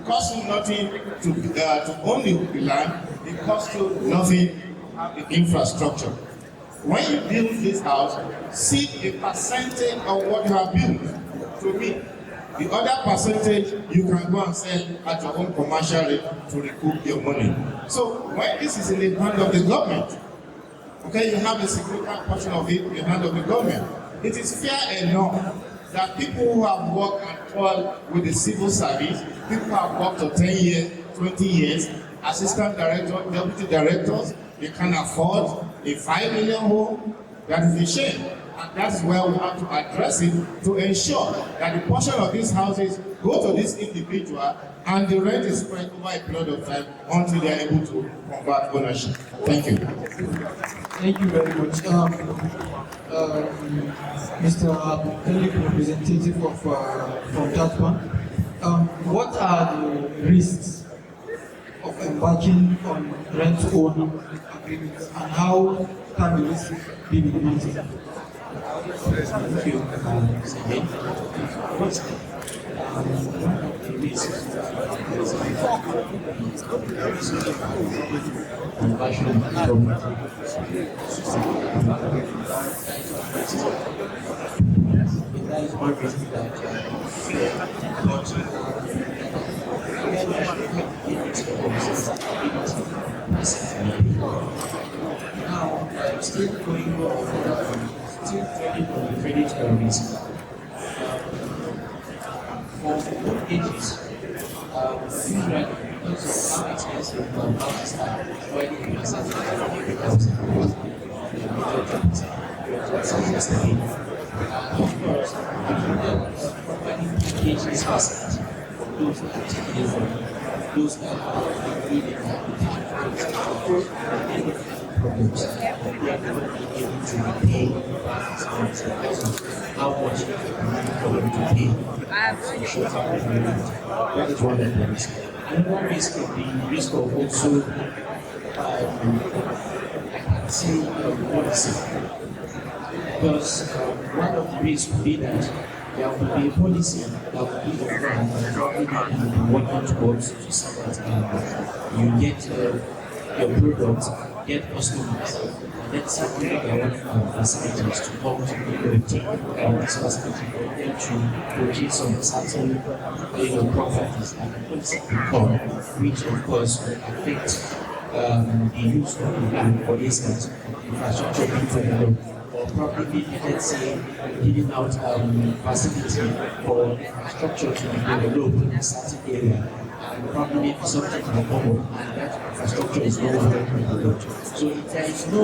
It costs you nothing to own the land. It costs you nothing to have the infrastructure. When you build this house, see a percentage of what you have built to me. The other percentage you can go and sell at your own commercial rate to recoup your money. So when this is in the hand of the government, okay, you have a significant portion of it in the hand of the government. It is fair enough that people who have worked and toiled with the civil service, people who have worked for 10 years, 20 years, assistant directors, deputy directors, they can afford a 5 million home. That is a shame. And that's where we have to address it to ensure that the portion of these houses go to this individual and the rent is spread over a period of time until they are able to convert ownership. Thank you. Thank you very much. Mr. Abdulmajid, representative of from Tatman, what are the risks of embarking on rent-to-own agreements and how can the risks be mitigated? Thank you. Now, I'm still going on. Still credit risk. For both ages, usually because of how expensive the houses are, when you are certain of course, providing packages facilities for those that are taking from those that are really problems. We are never able to repay how much for them to pay for short-term agreement. That is one of the risks. Another risk could be risk of also, I can say, policy. Because one of the risks would be that there will be a policy that will be around and probably working towards to see that you get your product, get customers. Let's say we have facilities to come to take this facility for them to purchase some certain properties and the policy become, which of course will affect the use of the land, for instance, infrastructure being developed. Or probably, let's say, giving out facility for infrastructure to be developed in a certain area, and probably maybe something to common, and that infrastructure is not well developed. So if there is no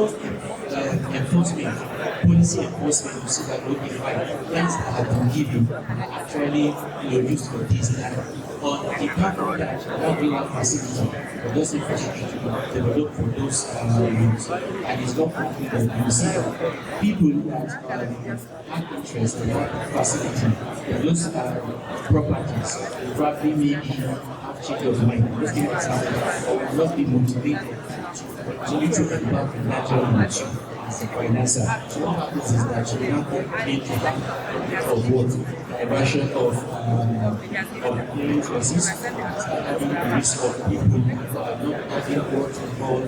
enforcement, policy enforcement, to see that okay, fine, lands that have been given are actually used for this land. On the back of that, regular facility for those infrastructure to be developed for those use, and it's not completed. You see that people that have interest in that facility, those properties, probably maybe have change of mind. Let's give an example, or will not be motivated to continue to develop the natural nature as a financer. So what happens is that you now get into of what? A version of playing forces, having the risk of people not having what we call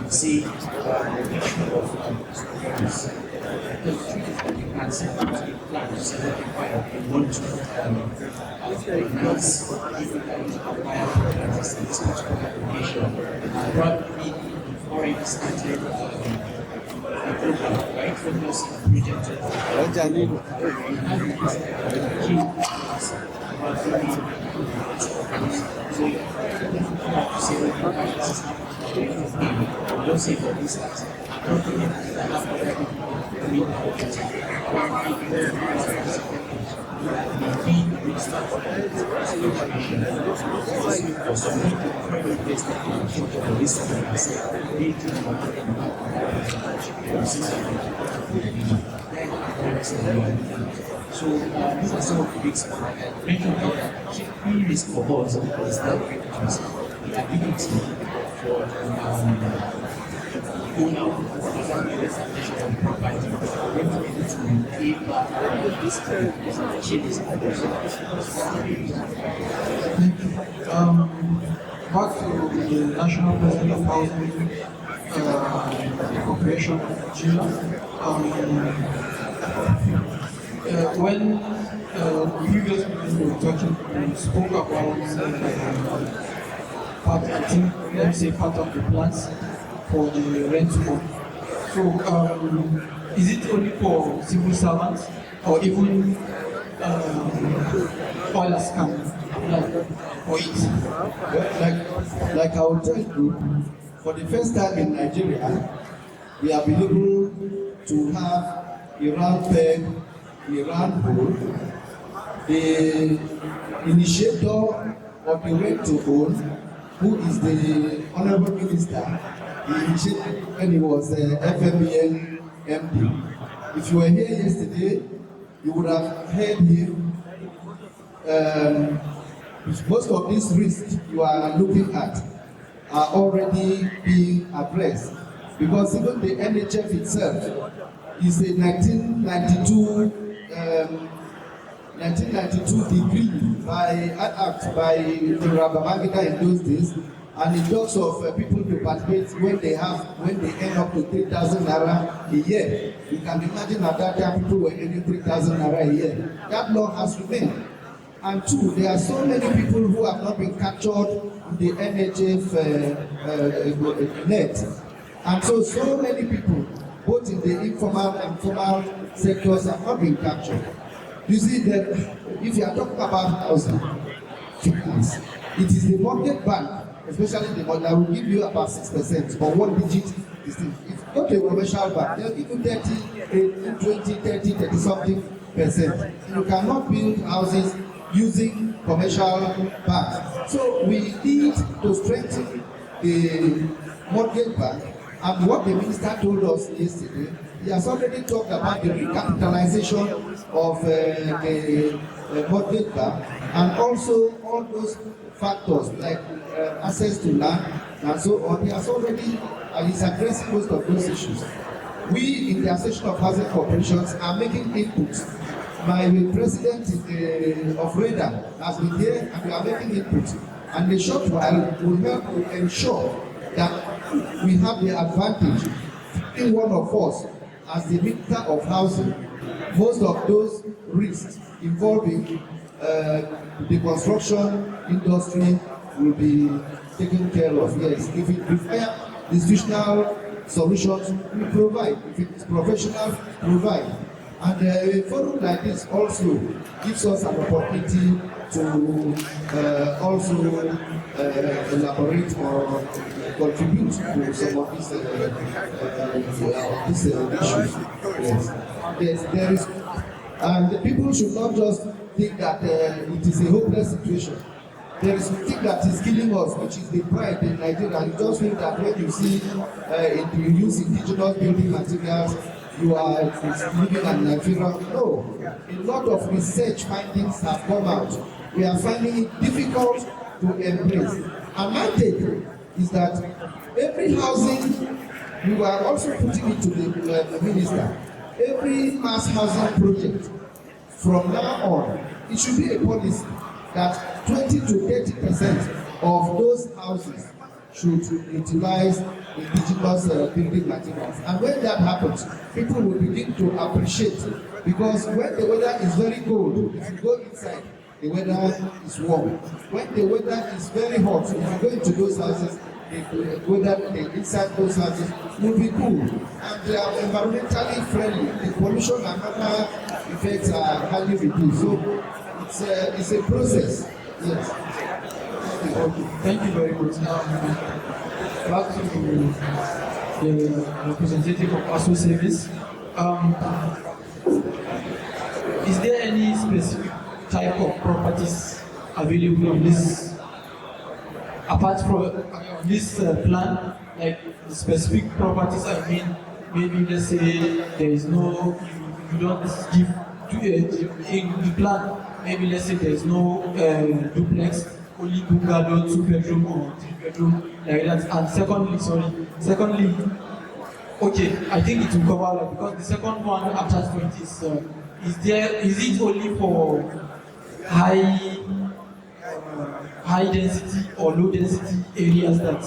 see don't say for instance, I don't think that I products that you are looking at. So these are some of the risks. I mentioned that key risk for us is that the ability for owner of residential property going to be able to pay back this changes. Back to the National President of Housing Corporation of Nigeria. When previous people were talking, we spoke about part, I think, let me say part of the plans for the rent home. So, is it only for civil servants or even oilers can apply for it? Like I will tell you, for the first time in Nigeria, we are able to have a round peg, a round hole. The initiator of the rent to own, who is the Honorable Minister, he initiated when he was FMBN MP. If you were here yesterday, you would have heard him. Most of these risks you are looking at are already being addressed, because even the NHF itself is a 1992 degree by an act by General Babangida in those days, and it talks of people to participate when they end up to 3,000 naira a year. You can imagine at that time people were earning 3,000 naira a year. That law has remained. And two, there are so many people who have not been captured in the NHF net. And so many people, both in the informal and formal sectors, have not been captured. You see that if you are talking about housing, it is the mortgage bank, especially the one that will give you about 6% or 1 digit. It's not a commercial bank. They'll give you 20, 30 something percent. You cannot build houses using commercial banks. So we need to strengthen the mortgage bank. And what the minister told us yesterday, he has already talked about the recapitalization of the mortgage bank, and also all those factors like access to land and so on. He has already is addressing most of those issues. We in the Association of Housing Corporations are making inputs. My president of REDA has been here, and we are making input. And the short while will help to ensure that we have the advantage in one of us as the Minister of Housing. Most of those risks involving the construction industry will be taken care of. Yes, if it requires institutional solutions, we provide. If it's professional, provide. And a forum like this also gives us an opportunity to also elaborate or contribute to some of these issues. Yes, there is, and the people should not just think that it is a hopeless situation. There is something that is killing us, which is the pride in Nigeria. You just think that when you see you use indigenous building materials, you are living in Nigeria. No, a lot of research findings have come out. We are finding it difficult to embrace. And my take is that every housing, we were also putting it to the minister, every mass housing project from now on, it should be a policy that 20 to 30% of those houses should utilize indigenous building materials. And when that happens, people will begin to appreciate, because when the weather is very cold, if you go inside, the weather is warm. When the weather is very hot, if you go into those houses, the weather inside those houses will be cool. And they are environmentally friendly. The pollution and other effects are highly reduced. So it's a process. Yes. Thank you very much. Back to the representative of ASO Service. Is there any specific type of properties available on this, apart from this plan, like the specific properties? I mean, maybe let's say there is no you don't give in the plan. Maybe let's say there's no duplex, only bungalow, 2 bedroom or 3 bedroom, like that. And secondly, okay, I think it will cover that because the second one attachment is it only for high density or low density areas that,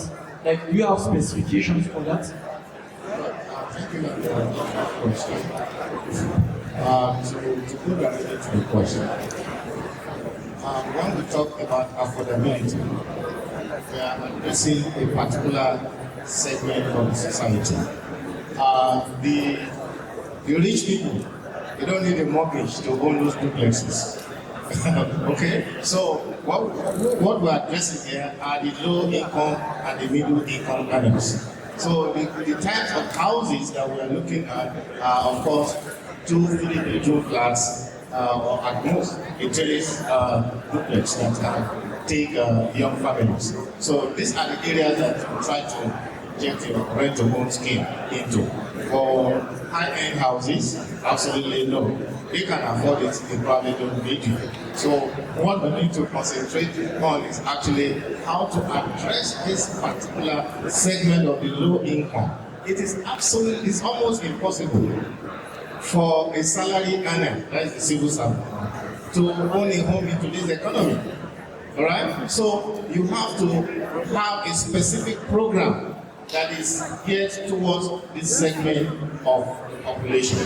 like, do you have specifications for that? Thank you for that question. To put that into the question, when we talk about affordability, we are addressing a particular segment of the society. The rich people, they don't need a mortgage to own those duplexes. Okay, so what we're addressing here are the low income and the middle income earners. So the types of houses that we're looking at are, of course, 2-3 bedroom flats, or at most a terrace duplex that take young families. So these are the areas that we try to get your rent to own scheme into. For high-end houses, absolutely no. They can afford it, they probably don't need it. So what we need to concentrate on is actually how to address this particular segment of the low income. It's almost impossible for a salary earner, that is the civil servant, to own a home in today's economy. All right? So you have to have a specific program that is geared towards this segment of population.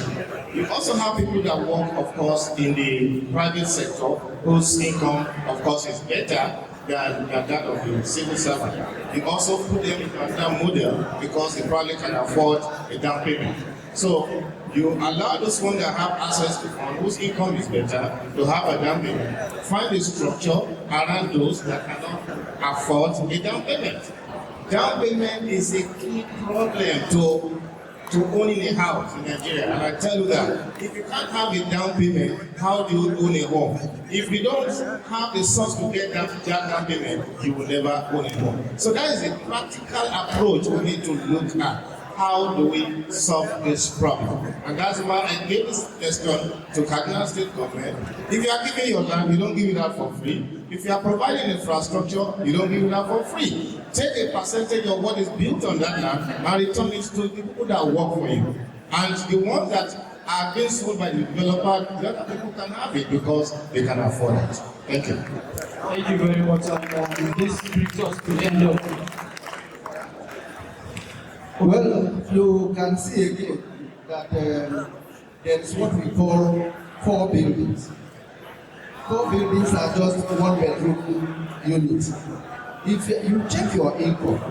You also have people that work, of course, in the private sector, whose income, of course, is better than that of the civil servant. You also put them in another model because they probably can afford a down payment. So you allow those ones that have access to funds, whose income is better, to have a down payment. Find a structure around those that cannot afford a down payment. Down payment is a key problem to owning a house in Nigeria, and I tell you that if you can't have a down payment, how do you own a home? If you don't have the source to get that down payment, you will never own a home. So that is a practical approach we need to look at. How do we solve this problem? And that's why I gave this question to Kaduna State government. If you are giving your land, you don't give it out for free. If you are providing infrastructure, you don't give it out for free. Take a percentage of what is built on that land and return it to the people that work for you. And the ones that are being sold by the developer, the other people can have it because they can afford it. Thank you. Thank you very much. And this brings us to the end of. Well, you can see again that there is what we call 4 buildings. 4 buildings are just 1 bedroom units. If you check your income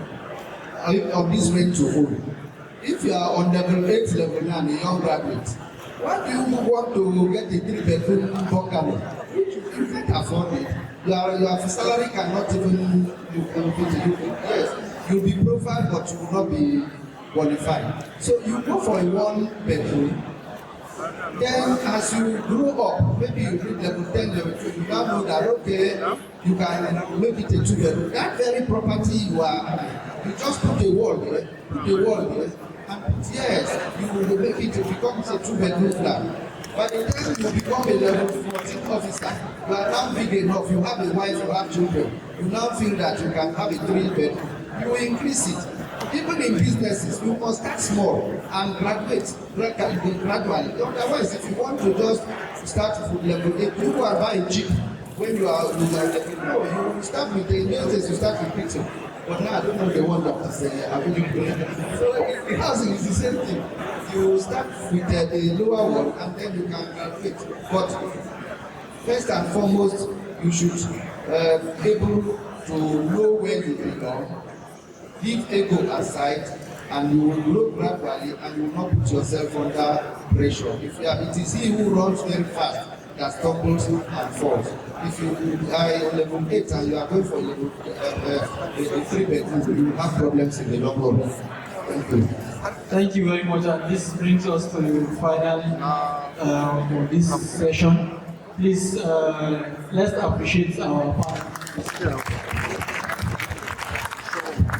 of this rent to own, if you are on level 8, level 9, a young graduate, why do you want to get a 3 bedroom bungalow? You can't afford it. Your salary cannot even yes. You'll be profiled, but you will not be qualified. So you go for a 1 bedroom. Then as you grow up, maybe you reach level 10, level 2, you now know that okay, you can make it a 2 bedroom. That very property you just put a wall there, and yes, you will make it becomes a 2 bedroom flat. By the time you become a level 14 officer, you are now big enough, you have a wife, you have children, you now feel that you can have a 3 bedroom. You will increase it. Even in businesses, you must start small and graduate gradually. Otherwise, if you want to just start with level 8, you go and buy a jeep when you are level 4. You start with the business, you start with pizza. But now I don't know the one that is available. So the housing is the same thing. You start with the lower one and then you can graduate. But first and foremost, you should be able to know where you belong. Leave ego aside, and you will grow gradually, and you will not put yourself under pressure. It is he who runs very fast that stumbles and falls. If you are on level 8 and you are going for level 3 bedrooms, you will have problems in the long run. Thank you. Thank you very much. And this brings us to the final of this session. Please, let's appreciate our panel.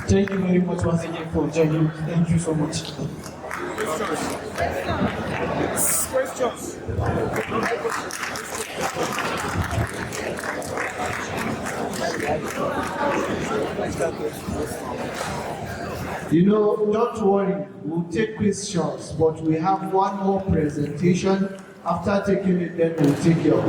Thank you very much once again for joining. Thank you so much. questions. You know, don't worry, we'll take questions, but we have one more presentation. After taking it, then we'll take your